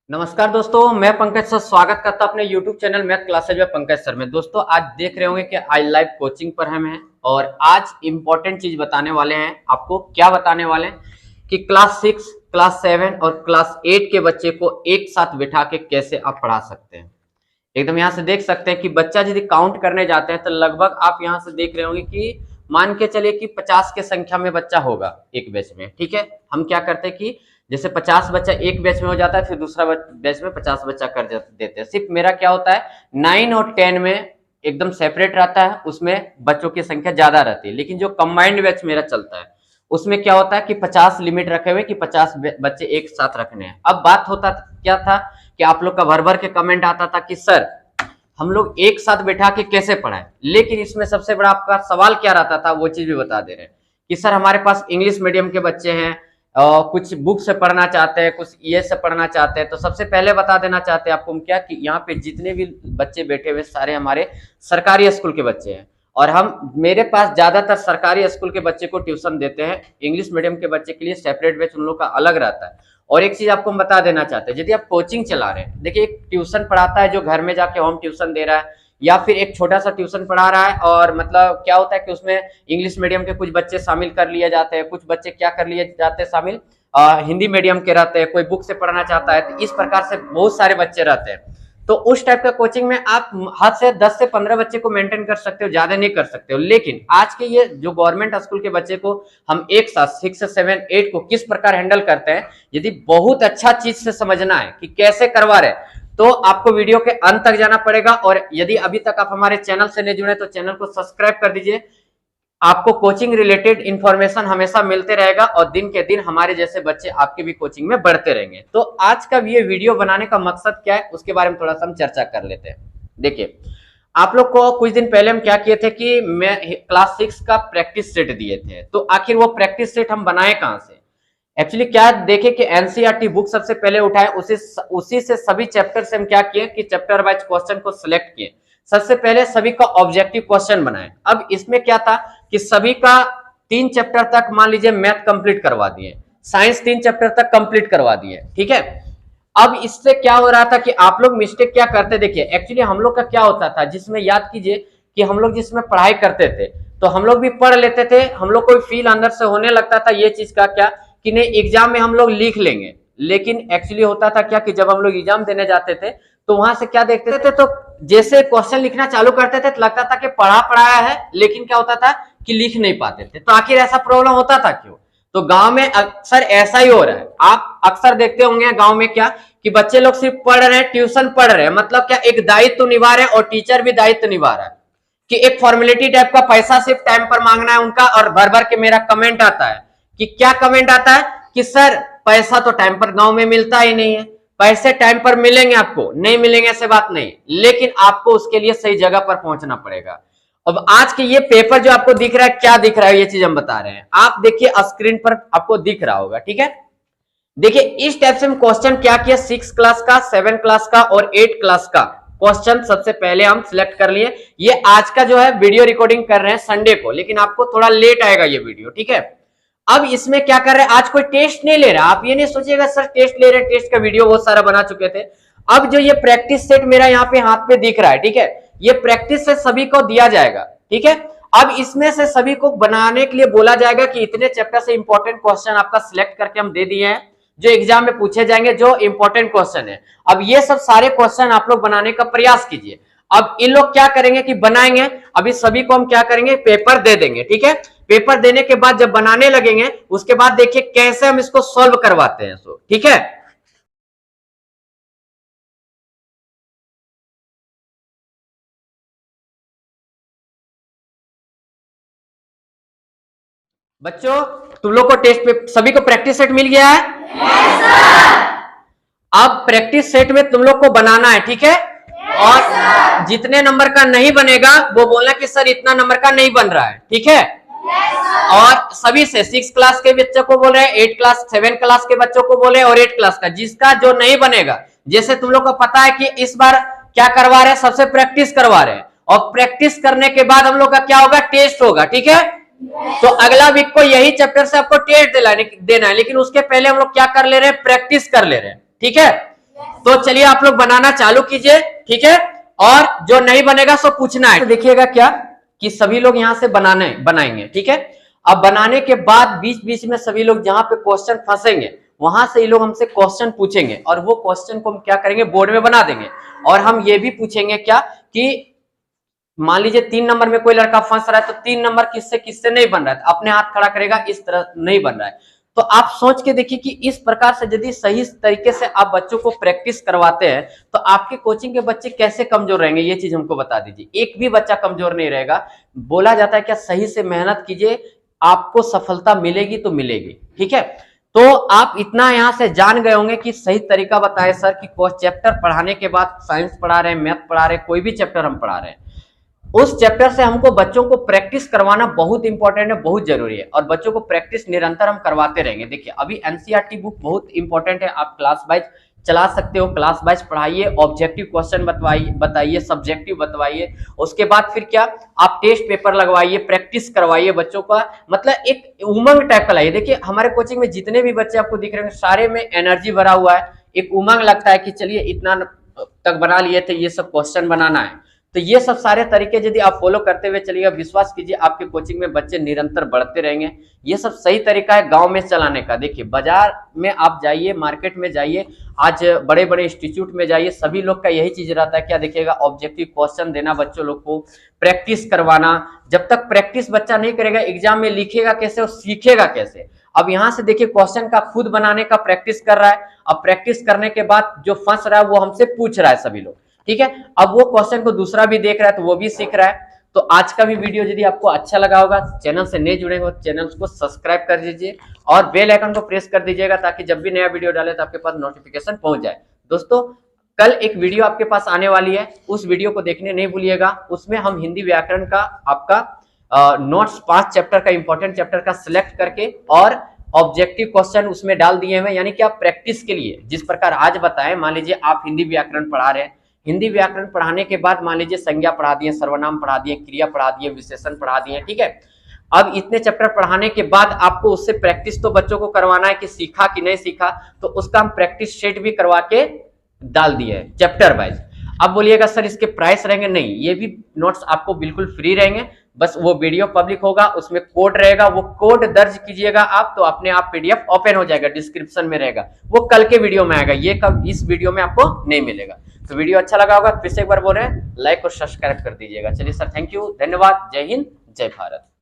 नमस्कार दोस्तों, मैं पंकज सर स्वागत करता हूं अपने YouTube चैनल मैथ क्लासेज में पंकज सर में। दोस्तों आज देख रहे होंगे कि आई लाइव कोचिंग पर हम हैं और आज इंपॉर्टेंट चीज बताने वाले हैं। आपको क्या बताने वाले हैं कि क्लास 6, क्लास 7 और क्लास 8 के बच्चे को एक साथ बिठा के कैसे आप पढ़ा सकते हैं। एकदम यहाँ से देख सकते हैं कि बच्चा यदि काउंट करने जाते हैं तो लगभग आप यहाँ से देख रहे होंगे कि मान के चलिए कि 50 के संख्या में बच्चा होगा एक बैच में। ठीक है, हम क्या करते हैं कि जैसे 50 बच्चा एक बैच में हो जाता है, फिर दूसरा बैच में 50 बच्चा कर देते हैं। सिर्फ मेरा क्या होता है 9 और 10 में एकदम सेपरेट रहता है, उसमें बच्चों की संख्या ज्यादा रहती है। लेकिन जो कंबाइंड बैच मेरा चलता है उसमें क्या होता है कि 50 लिमिट रखे हुए कि 50 बच्चे एक साथ रखने हैं। अब बात होता क्या था कि आप लोग का भर भर के कमेंट आता था कि सर हम लोग एक साथ बैठा के कैसे पढ़ाएं। लेकिन इसमें सबसे बड़ा आपका सवाल क्या रहता था वो चीज भी बता दे रहे हैं कि सर हमारे पास इंग्लिश मीडियम के बच्चे हैं, कुछ बुक से पढ़ना चाहते हैं, कुछ ये से पढ़ना चाहते हैं। तो सबसे पहले बता देना चाहते हैं आपको हम क्या कि यहाँ पे जितने भी बच्चे बैठे हुए सारे हमारे सरकारी स्कूल के बच्चे हैं और हम मेरे पास ज्यादातर सरकारी स्कूल के बच्चे को ट्यूशन देते हैं। इंग्लिश मीडियम के बच्चे के लिए सेपरेट बैच उन लोग का अलग रहता है। और एक चीज आपको हम बता देना चाहते हैं, यदि आप कोचिंग चला रहे हैं, देखिए एक ट्यूशन पढ़ाता है जो घर में जाके होम ट्यूशन दे रहा है, या फिर एक छोटा सा ट्यूशन पढ़ा रहा है और मतलब क्या होता है कि उसमें इंग्लिश मीडियम के कुछ बच्चे शामिल कर लिए जाते हैं, कुछ बच्चे क्या कर लिए जाते हैं शामिल हिंदी मीडियम के रहते हैं, कोई बुक से पढ़ना चाहता है। तो इस प्रकार से बहुत सारे बच्चे रहते हैं। तो उस टाइप का कोचिंग में आप हद से 10 से 15 बच्चे को मेंटेन कर सकते हो, ज्यादा नहीं कर सकते हो। लेकिन आज के ये जो गवर्नमेंट स्कूल के बच्चे को हम एक साथ 6, 7, 8 को किस प्रकार हैंडल करते हैं, यदि बहुत अच्छा चीज से समझना है कि कैसे करवा रहे तो आपको वीडियो के अंत तक जाना पड़ेगा। और यदि अभी तक आप हमारे चैनल से नहीं जुड़े तो चैनल को सब्सक्राइब कर दीजिए। आपको कोचिंग रिलेटेड इंफॉर्मेशन हमेशा मिलते रहेगा और दिन के दिन हमारे जैसे बच्चे आपके भी कोचिंग में बढ़ते रहेंगे। तो आज का ये वीडियो बनाने का मकसद क्या है उसके बारे में थोड़ा सा हम चर्चा कर लेते हैं। देखिए आप लोग को कुछ दिन पहले हम क्या किए थे कि मैं क्लास 6 का प्रैक्टिस सेट दिए थे। तो आखिर वो प्रैक्टिस सेट हम बनाए कहां से? एक्चुअली क्या देखे कि एनसीईआरटी बुक सबसे पहले उठाए, उसी से सभी चैप्टर से हम क्या किए कि चैप्टर वाइज क्वेश्चन को सिलेक्ट किए। सबसे पहले सभी का ऑब्जेक्टिव क्वेश्चन बनाए। अब इसमें क्या था कि सभी का 3 चैप्टर तक मान लीजिए मैथ कंप्लीट करवा दिए, साइंस 3 चैप्टर तक कंप्लीट करवा दिए। ठीक है, अब इससे क्या हो रहा था कि आप लोग मिस्टेक क्या करते, देखिए एक्चुअली हम लोग का क्या होता था जिसमें याद कीजिए कि हम लोग जिसमें पढ़ाई करते थे तो हम लोग भी पढ़ लेते थे, हम लोग को फील अंदर से होने लगता था ये चीज का क्या कि नहीं एग्जाम में हम लोग लिख लेंगे। लेकिन एक्चुअली होता था क्या कि जब हम लोग एग्जाम देने जाते थे तो वहां से क्या देखते थे, तो जैसे क्वेश्चन लिखना चालू करते थे तो लगता था कि पढ़ाया है, लेकिन क्या होता था कि लिख नहीं पाते थे। तो आखिर ऐसा प्रॉब्लम होता था क्यों? तो गांव में अक्सर ऐसा ही हो रहा है। आप अक्सर देखते होंगे गांव में क्या कि बच्चे लोग सिर्फ पढ़ रहे हैं, ट्यूशन पढ़ रहे हैं, मतलब क्या एक दायित्व निभा रहे हैं और टीचर भी दायित्व निभा रहा है कि एक फॉर्मेलिटी टाइप का पैसा सिर्फ टाइम पर मांगना है उनका। और भर भर के मेरा कमेंट आता है कि क्या कमेंट आता है कि सर पैसा तो टाइम पर गांव में मिलता ही नहीं है। पैसे टाइम पर मिलेंगे, आपको नहीं मिलेंगे ऐसे बात नहीं, लेकिन आपको उसके लिए सही जगह पर पहुंचना पड़ेगा। अब आज के ये पेपर जो आपको दिख रहा है, क्या दिख रहा है ये चीज हम बता रहे हैं। आप देखिए स्क्रीन पर आपको दिख रहा होगा। ठीक है, देखिए इस टाइप से हम क्वेश्चन क्या किया, 6 क्लास का, 7 क्लास का और 8 क्लास का क्वेश्चन सबसे पहले हम सिलेक्ट कर लिए। ये आज का जो है वीडियो रिकॉर्डिंग कर रहे हैं संडे को, लेकिन आपको थोड़ा लेट आएगा ये वीडियो। ठीक है, अब इसमें क्या कर रहे हैं, आज कोई टेस्ट नहीं ले रहा। आप ये नहीं सोचिएगा सर टेस्ट ले रहे हैं, टेस्ट का वीडियो बहुत सारा बना चुके थे। अब जो ये प्रैक्टिस सेट मेरा यहाँ पे हाथ पे दिख रहा है, ठीक है, ये प्रैक्टिस सेट सभी को दिया जाएगा। ठीक है, अब इसमें से सभी को बनाने के लिए बोला जाएगा कि इतने चैप्टर से इंपॉर्टेंट क्वेश्चन आपका सिलेक्ट करके हम दे दिए हैं जो एग्जाम में पूछे जाएंगे, जो इंपॉर्टेंट क्वेश्चन है। अब ये सब सारे क्वेश्चन आप लोग बनाने का प्रयास कीजिए। अब इन लोग क्या करेंगे कि बनाएंगे, अभी सभी को हम क्या करेंगे पेपर दे देंगे। ठीक है, पेपर देने के बाद जब बनाने लगेंगे उसके बाद देखिए कैसे हम इसको सॉल्व करवाते हैं। ठीक है, बच्चों तुम लोग को टेस्ट पे सभी को प्रैक्टिस सेट मिल गया है? yes, अब प्रैक्टिस सेट में तुम लोग को बनाना है। ठीक है, yes, और जितने नंबर का नहीं बनेगा वो बोलना कि सर इतना नंबर का नहीं बन रहा है। ठीक है, yes, और सभी से 6 क्लास के बच्चों को बोल रहे हैं, 8 क्लास 7 क्लास के बच्चों को बोले और 8 क्लास का, जिसका जो नहीं बनेगा, जैसे तुम लोग को पता है कि इस बार क्या करवा रहे हैं, सबसे प्रैक्टिस करवा रहे हैं और प्रैक्टिस करने के बाद हम लोग का क्या होगा, टेस्ट होगा। ठीक है, तो अगला वीक को यही चैप्टर से आपको टेस्ट देना है, लेकिन उसके पहले हम लोग क्या कर ले रहे हैं, प्रैक्टिस कर ले रहे हैं। ठीक है, तो चलिए आप लोग बनाना चालू कीजिए, ठीक है। और जो नहीं बनेगा सो पूछना है। तो देखिएगा क्या कि सभी लोग यहां से बनाएंगे, ठीक है। अब बनाने के बाद बीच बीच में सभी लोग जहां पे क्वेश्चन फंसेंगे वहां से ये लोग हमसे क्वेश्चन पूछेंगे और वो क्वेश्चन को हम क्या करेंगे, बोर्ड में बना देंगे। और हम ये भी पूछेंगे क्या कि मान लीजिए 3 नंबर में कोई लड़का फंस रहा है तो 3 नंबर किससे किससे नहीं बन रहा है, तो अपने हाथ खड़ा करेगा, इस तरह नहीं बन रहा है। तो आप सोच के देखिए कि इस प्रकार से यदि सही तरीके से आप बच्चों को प्रैक्टिस करवाते हैं तो आपके कोचिंग के बच्चे कैसे कमजोर रहेंगे, ये चीज हमको बता दीजिए। एक भी बच्चा कमजोर नहीं रहेगा। बोला जाता है क्या, सही से मेहनत कीजिए, आपको सफलता मिलेगी तो मिलेगी, ठीक है। तो आप इतना यहां से जान गए होंगे कि सही तरीका बताए सर कि चैप्टर पढ़ाने के बाद साइंस पढ़ा रहे हैं, मैथ पढ़ा रहे हैं, कोई भी चैप्टर हम पढ़ा रहे हैं, उस चैप्टर से हमको बच्चों को प्रैक्टिस करवाना बहुत इंपॉर्टेंट है, बहुत जरूरी है। और बच्चों को प्रैक्टिस निरंतर हम करवाते रहेंगे। देखिए अभी एनसीईआरटी बुक बहुत इंपॉर्टेंट है, आप क्लास वाइज चला सकते हो, क्लास वाइज पढ़ाइए, ऑब्जेक्टिव क्वेश्चन बताइए, सब्जेक्टिव बताइए। उसके बाद फिर क्या, आप टेस्ट पेपर लगवाइए, प्रैक्टिस करवाइए बच्चों का, मतलब एक उमंग टाइप का लाइए। देखिए हमारे कोचिंग में जितने भी बच्चे आपको दिख रहे हैं सारे में एनर्जी भरा हुआ है, एक उमंग लगता है कि चलिए इतना तक बना लिए थे, ये सब क्वेश्चन बनाना है। तो ये सब सारे तरीके यदि आप फॉलो करते हुए चलिएगा, विश्वास कीजिए आपके कोचिंग में बच्चे निरंतर बढ़ते रहेंगे। ये सब सही तरीका है गांव में चलाने का। देखिए बाजार में आप जाइए, मार्केट में जाइए, आज बड़े बड़े इंस्टीट्यूट में जाइए, सभी लोग का यही चीज रहता है, क्या देखिएगा, ऑब्जेक्टिव क्वेश्चन देना, बच्चों लोग को प्रैक्टिस करवाना। जब तक प्रैक्टिस बच्चा नहीं करेगा एग्जाम में लिखेगा कैसे और सीखेगा कैसे। अब यहां से देखिए क्वेश्चन का खुद बनाने का प्रैक्टिस कर रहा है। अब प्रैक्टिस करने के बाद जो फंस रहा है वो हमसे पूछ रहा है सभी लोग, ठीक है। अब वो क्वेश्चन को दूसरा भी देख रहा है तो वो भी सीख रहा है। तो आज का भी वीडियो यदि आपको अच्छा लगा होगा, चैनल से नहीं जुड़े हो चैनल को सब्सक्राइब कर दीजिए और बेल आइकन को प्रेस कर दीजिएगा ताकि जब भी नया वीडियो डाले तो आपके पास नोटिफिकेशन पहुंच जाए। दोस्तों कल एक वीडियो आपके पास आने वाली है, उस वीडियो को देखने नहीं भूलिएगा। उसमें हम हिंदी व्याकरण का आपका नोट्स 5 चैप्टर का इंपॉर्टेंट चैप्टर का सिलेक्ट करके और ऑब्जेक्टिव क्वेश्चन उसमें डाल दिए हैं, यानी कि आप प्रैक्टिस के लिए जिस प्रकार आज बताएं। मान लीजिए आप हिंदी व्याकरण पढ़ा रहे हैं, हिंदी व्याकरण पढ़ाने के बाद मान लीजिए संज्ञा पढ़ा दिए, सर्वनाम पढ़ा दिए, क्रिया पढ़ा दिए, विशेषण पढ़ा दिए, ठीक है। अब इतने चैप्टर पढ़ाने के बाद आपको उससे प्रैक्टिस तो बच्चों को करवाना है कि सीखा कि नहीं सीखा, तो उसका हम प्रैक्टिस शीट भी करवा के डाल दिए चैप्टर वाइज। अब बोलिएगा सर इसके प्राइस रहेंगे, नहीं, ये भी नोट्स आपको बिल्कुल फ्री रहेंगे। बस वो वीडियो पब्लिक होगा, उसमें कोड रहेगा, वो कोड दर्ज कीजिएगा आप तो अपने आप पीडीएफ ओपन हो जाएगा, डिस्क्रिप्शन में रहेगा, वो कल के वीडियो में आएगा, ये कब इस वीडियो में आपको नहीं मिलेगा। तो वीडियो अच्छा लगा होगा फिर से एक बार बोल रहे हैं, लाइक और सब्सक्राइब कर दीजिएगा। चलिए सर, थैंक यू, धन्यवाद, जय हिंद, जय भारत।